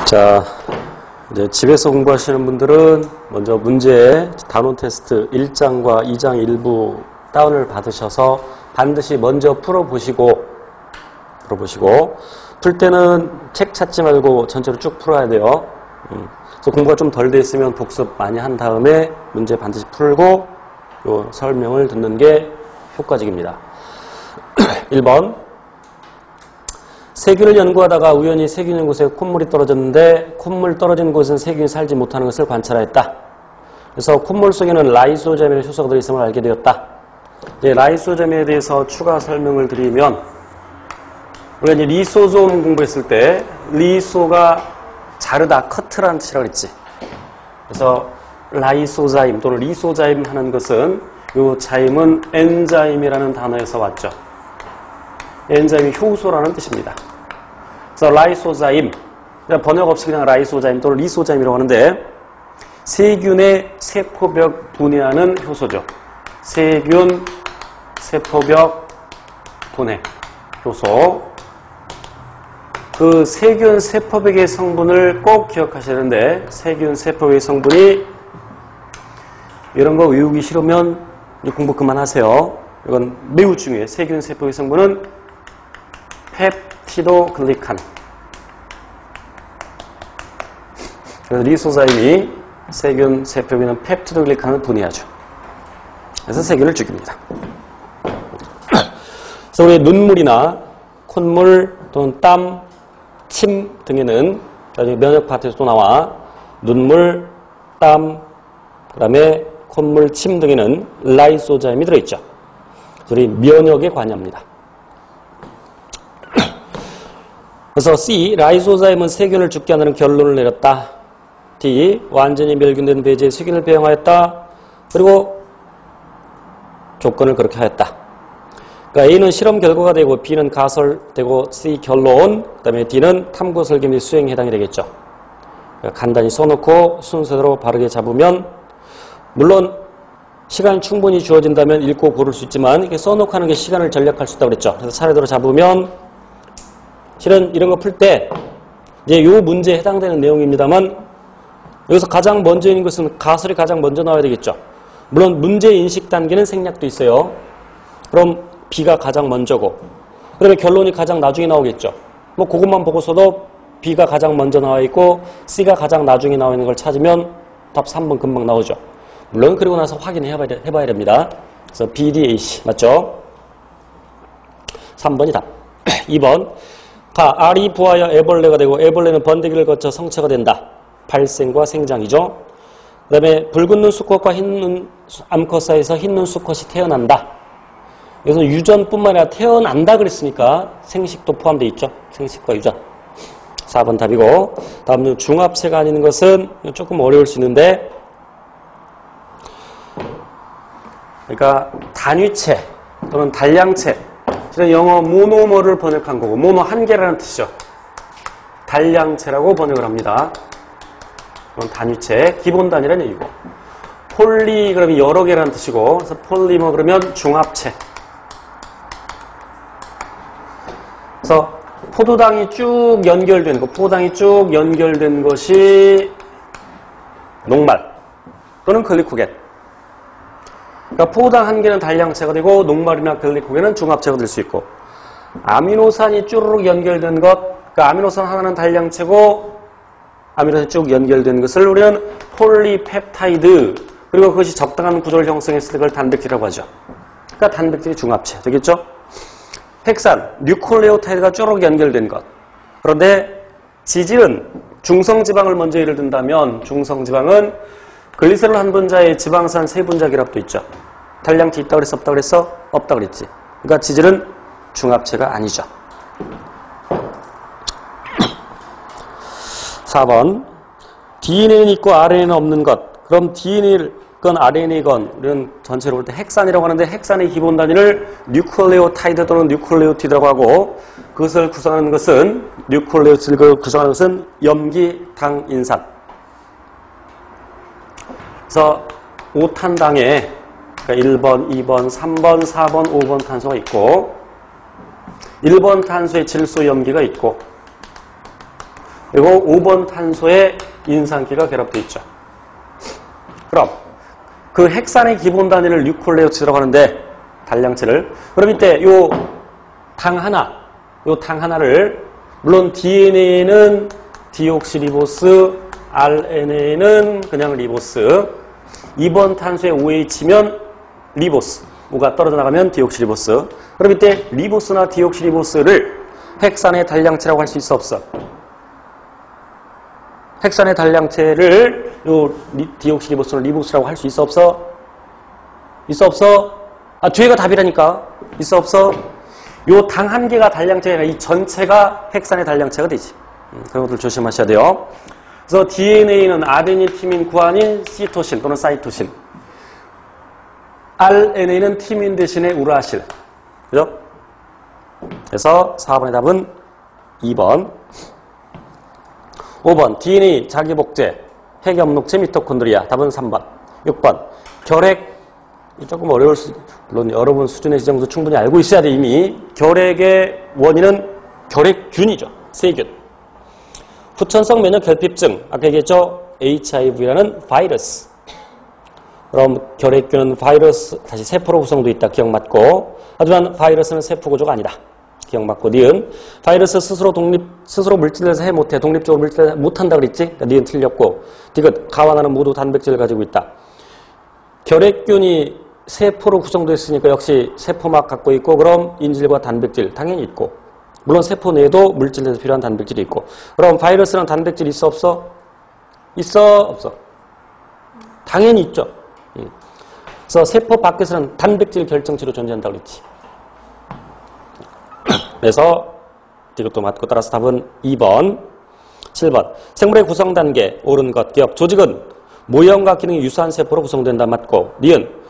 자, 이제 집에서 공부하시는 분들은 먼저 문제 단원 테스트 1장과 2장 일부 다운을 받으셔서 반드시 먼저 풀어보시고 풀 때는 책 찾지 말고 전체로 쭉 풀어야 돼요. 그래서 공부가 좀 덜 돼 있으면 복습 많이 한 다음에 문제 반드시 풀고 요 설명을 듣는 게 효과적입니다. 1번 세균을 연구하다가 우연히 세균 있는 곳에 콧물이 떨어졌는데 콧물 떨어진 곳은 세균이 살지 못하는 것을 관찰하였다. 그래서 콧물 속에는 라이소점이라는 효소가 들어있음을 알게 되었다. 이제 라이소점에 대해서 추가 설명을 드리면 우리가 이제 리소솜 공부했을 때 리소가 자르다, 커트라는 뜻이라고 그랬지. 그래서 라이소자임 또는 리소자임 하는 것은 이 자임은 엔자임이라는 단어에서 왔죠. 엔자임이 효소라는 뜻입니다. 그래서 라이소자임, 번역 없이 그냥 라이소자임 또는 리소자임이라고 하는데 세균의 세포벽 분해하는 효소죠. 세균 세포벽 분해 효소. 그 세균 세포벽의 성분을 꼭 기억하셔야 하는데 세균 세포벽의 성분이 이런 거 외우기 싫으면 공부 그만하세요. 이건 매우 중요해요. 세균 세포벽의 성분은 펩티도글리칸. 그래서 리소자임이 세균 세포벽에는 펩티도글리칸을 분해하죠. 그래서 세균을 죽입니다. 그래서 우리 눈물이나 콧물 또는 땀, 침 등에는 나중에 면역 파트에서 또 나와 눈물, 땀, 그 다음에 콧물, 침 등에는 라이소자임이 들어있죠. 우리 면역에 관여합니다. 그래서 C. 라이소자임은 세균을 죽게 하는 결론을 내렸다. D. 완전히 멸균된 배제에 세균을 배양하였다. 그리고 조건을 그렇게 하였다. 그러니까 A는 실험 결과가 되고 B는 가설되고 C 결론, 그 다음에 D는 탐구 설계 및 수행에 해당이 되겠죠. 그러니까 간단히 써놓고 순서대로 바르게 잡으면 물론 시간이 충분히 주어진다면 읽고 고를 수 있지만 이렇게 써놓고 하는 게 시간을 절약할 수 있다고 그랬죠. 그래서 차례대로 잡으면 실은 이런 거 풀 때 이제 요 문제에 해당되는 내용입니다만 여기서 가장 먼저 있는 것은 가설이 가장 먼저 나와야 되겠죠. 물론 문제 인식 단계는 생략도 있어요. 그럼 B가 가장 먼저고 그다음에 결론이 가장 나중에 나오겠죠. 뭐 그것만 보고서도 B가 가장 먼저 나와 있고 C가 가장 나중에 나와 있는 걸 찾으면 답 3번 금방 나오죠. 물론 그리고 나서 확인해봐야 됩니다. 그래서 B, D, A, C 맞죠? 3번이 답. 2번 R이 부하여 애벌레가 되고 애벌레는 번데기를 거쳐 성체가 된다. 발생과 생장이죠. 그 다음에 붉은 눈 수컷과 흰 눈 암컷 사이에서 흰 눈 수컷이 태어난다. 여기서 유전뿐만 아니라 태어난다 그랬으니까 생식도 포함되어 있죠. 생식과 유전. 4번 답이고 다음 중합체가 아닌 것은 조금 어려울 수 있는데 그러니까 단위체 또는 단량체 영어 모노머를 번역한 거고 모노 한 개라는 뜻이죠. 단량체라고 번역을 합니다. 그건 단위체, 기본 단위라는 얘기고 폴리 그러면 여러 개라는 뜻이고 그래서 폴리머 그러면 중합체. 그래서 포도당이 쭉 연결된 거, 포도당이 쭉 연결된 것이 녹말 또는 글리코겐. 그러니까 포도당 한 개는 단량체가 되고 녹말이나 글리코겐은 중합체가 될 수 있고 아미노산이 쭈르륵 연결된 것, 그러니까 아미노산 하나는 단량체고 아미노산이 쭉 연결된 것을 우리는 폴리펩타이드 그리고 그것이 적당한 구조를 형성했을 때 그걸 단백질이라고 하죠. 그러니까 단백질이 중합체 되겠죠? 핵산, 뉴클레오타이드가 쭈르륵 연결된 것. 그런데 지질은 중성지방을 먼저 예를 든다면 중성지방은 글리세롤 한 분자에 지방산 세 분자 결합도 있죠. 단량체 있다고 그랬어? 없다고 그랬어? 없다고 그랬지. 그러니까 지질은 중합체가 아니죠. 4번 DNA는 있고 RNA는 없는 것. 그럼 DNA건 RNA건 우리는 전체로 볼 때 핵산이라고 하는데 핵산의 기본 단위를 뉴클레오타이드 또는 뉴클레오티드라고 하고 그것을 구성하는 것은 뉴클레오티드를 구성하는 것은 염기당인산. 그래서 5탄당에 그러니까 1번, 2번, 3번, 4번, 5번 탄소가 있고 1번 탄소에 질소 염기가 있고 그리고 5번 탄소에 인산기가 결합되어 있죠. 그럼 그 핵산의 기본 단위를 뉴클레오티드라고 하는데 단량체를 그럼 이때 요 당 하나를 물론 DNA는 디옥시리보스, RNA는 그냥 리보스 2번 탄소에 OH면 리보스 뭐가 떨어져 나가면 디옥시리보스 그럼 이때 리보스나 디옥시리보스를 핵산의 단량체라고 할 수 있어 없어? 핵산의 단량체를 요 디옥시리보스나 리보스라고 할 수 있어 없어? 있어 없어? 아 뒤에가 답이라니까 있어 없어? 요 당 한 개가 단량체가 아니라 이 전체가 핵산의 단량체가 되지 그런 것들 조심하셔야 돼요. 그래서 DNA는 아데닌, 티민, 구아닌, 시토신 또는 사이토신 RNA는 티민 대신에 우라실 그죠? 그래서 4번의 답은 2번 5번 DNA 자기복제 핵염록체 미토콘드리아 답은 3번 6번 결핵 조금 어려울 수 물론 여러분 수준의 지정도 충분히 알고 있어야 돼 이미 결핵의 원인은 결핵균이죠 세균 후천성 면역 결핍증 아까 얘기했죠 HIV라는 바이러스 그럼 결핵균은 바이러스 다시 세포로 구성되어 있다 기억 맞고 하지만 바이러스는 세포 구조가 아니다 기억 맞고 니은 바이러스 스스로 물질내서 해 못해 독립적으로 물질내서 못한다 그랬지 그러니까 니은 틀렸고 디귿 가와나는 모두 단백질을 가지고 있다 결핵균이 세포로 구성되어 있으니까 역시 세포막 갖고 있고 그럼 인질과 단백질 당연히 있고 물론 세포 내에도 물질내서 필요한 단백질이 있고 그럼 바이러스는 단백질 있어 없어? 있어 없어? 당연히 있죠 그래서 세포 밖에서는 단백질 결정체로 존재한다고 그랬지 그래서 이것도 맞고 따라서 답은 2번 7번 생물의 구성 단계 옳은 것 기억 조직은 모형과 기능이 유사한 세포로 구성된다 맞고 니은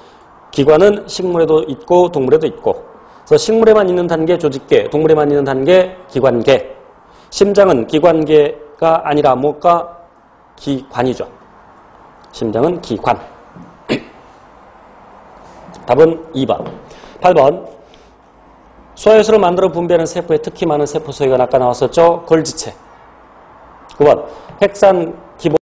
기관은 식물에도 있고 동물에도 있고 그래서 식물에만 있는 단계 조직계 동물에만 있는 단계 기관계 심장은 기관계가 아니라 뭐가 기관이죠 심장은 기관 답은 2번 8번 소화효소를 만들어 분비하는 세포에 특히 많은 세포 소위가 아까 나왔었죠 골지체 9번 핵산 기본